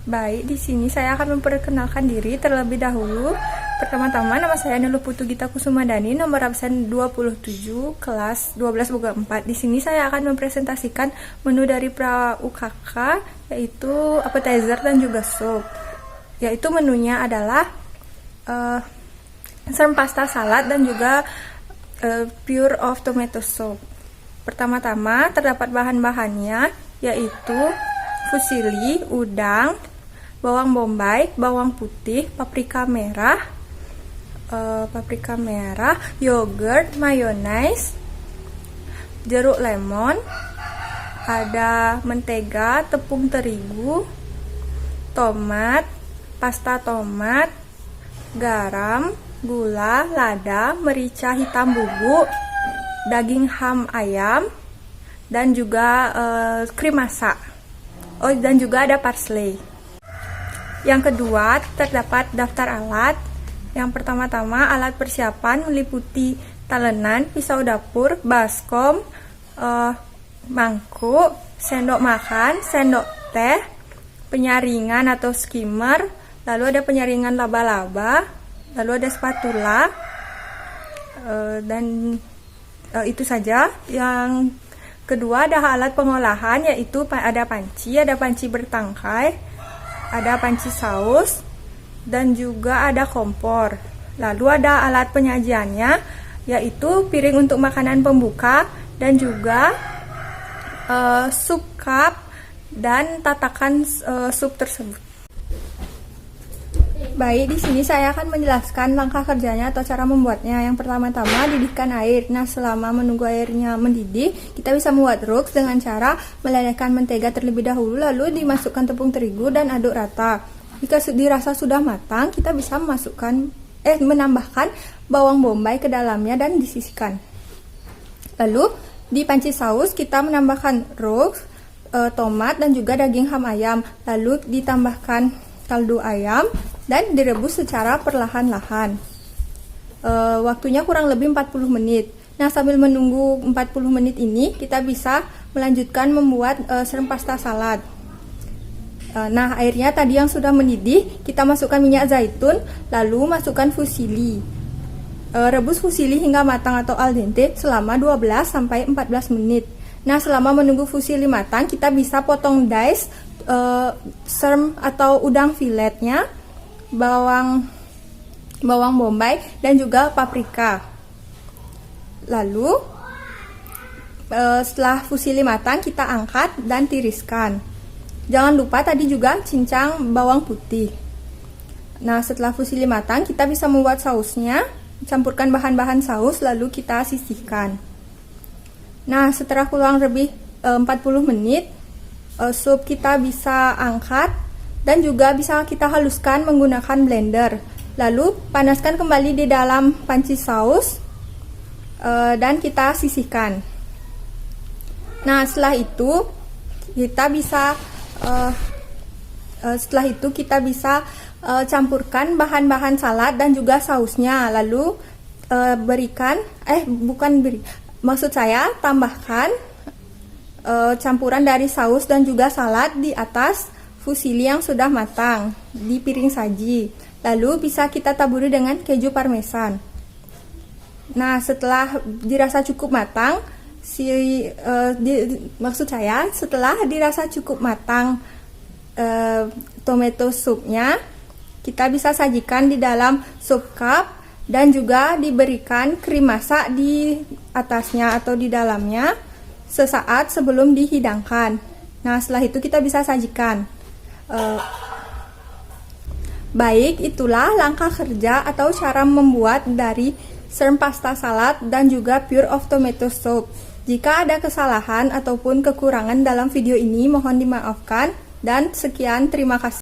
Baik, di sini saya akan memperkenalkan diri terlebih dahulu. Pertama-tama, nama saya Nurul Putu Gita Kusumadani, nomor absen 27, kelas 12-4. Di sini saya akan mempresentasikan menu dari pra UKK, yaitu appetizer dan juga soup. Yaitu menunya adalah shrimp pasta salad dan juga pure of tomato soup. Pertama-tama, terdapat bahan-bahannya, yaitu fusilli, udang, bawang bombay, bawang putih, paprika merah, yogurt, mayonaise, jeruk lemon, ada mentega, tepung terigu, tomat, pasta tomat, garam, gula, lada, merica hitam bubuk, daging ham ayam, dan juga krim masak. Oh, dan juga ada parsley. Yang kedua, terdapat daftar alat. Yang pertama-tama, alat persiapan meliputi talenan, pisau dapur, baskom, mangkuk, sendok makan, sendok teh, penyaringan atau skimmer, lalu ada penyaringan laba-laba, lalu ada spatula, dan itu saja. Yang kedua ada alat pengolahan, yaitu ada panci bertangkai, ada panci saus, dan juga ada kompor. Lalu ada alat penyajiannya, yaitu piring untuk makanan pembuka, dan juga sup cup dan tatakan sup tersebut. Baik, di sini saya akan menjelaskan langkah kerjanya atau cara membuatnya. Yang pertama-tama, didihkan air. Nah, selama menunggu airnya mendidih, kita bisa membuat roux dengan cara melelehkan mentega terlebih dahulu, lalu dimasukkan tepung terigu dan aduk rata. Jika dirasa sudah matang, kita bisa menambahkan bawang bombay ke dalamnya dan disisihkan. Lalu di panci saus kita menambahkan roux, tomat dan juga daging ham ayam. Lalu ditambahkan kaldu ayam dan direbus secara perlahan-lahan. Waktunya kurang lebih 40 menit. Nah, sambil menunggu 40 menit ini, kita bisa melanjutkan membuat shrimp pasta salad. Nah, airnya tadi yang sudah mendidih, kita masukkan minyak zaitun, lalu masukkan fusilli. Rebus fusilli hingga matang atau al dente selama 12-14 menit. Nah, selama menunggu fusilli matang, kita bisa potong dice shrimp atau udang filetnya, bawang bombay dan juga paprika. Lalu setelah fusilli matang, kita angkat dan tiriskan. Jangan lupa tadi juga cincang bawang putih. Nah, setelah fusilli matang, kita bisa membuat sausnya. Campurkan bahan-bahan saus lalu kita sisihkan. Nah, setelah kurang lebih 40 menit, sup kita bisa angkat dan juga bisa kita haluskan menggunakan blender. Lalu panaskan kembali di dalam panci saus dan kita sisihkan. Nah, setelah itu kita bisa campurkan bahan-bahan salad dan juga sausnya. Lalu tambahkan campuran dari saus dan juga salad di atas fusilli yang sudah matang di piring saji. Lalu bisa kita taburi dengan keju parmesan. Nah, setelah dirasa cukup matang, setelah dirasa cukup matang tomato soupnya, kita bisa sajikan di dalam soup cup dan juga diberikan krim masak di atasnya atau di dalamnya sesaat sebelum dihidangkan. Nah, setelah itu kita bisa sajikan. Baik, itulah langkah kerja atau cara membuat dari shrimp pasta salad dan juga pure of tomato soup. Jika ada kesalahan ataupun kekurangan dalam video ini, mohon dimaafkan. Dan sekian, terima kasih.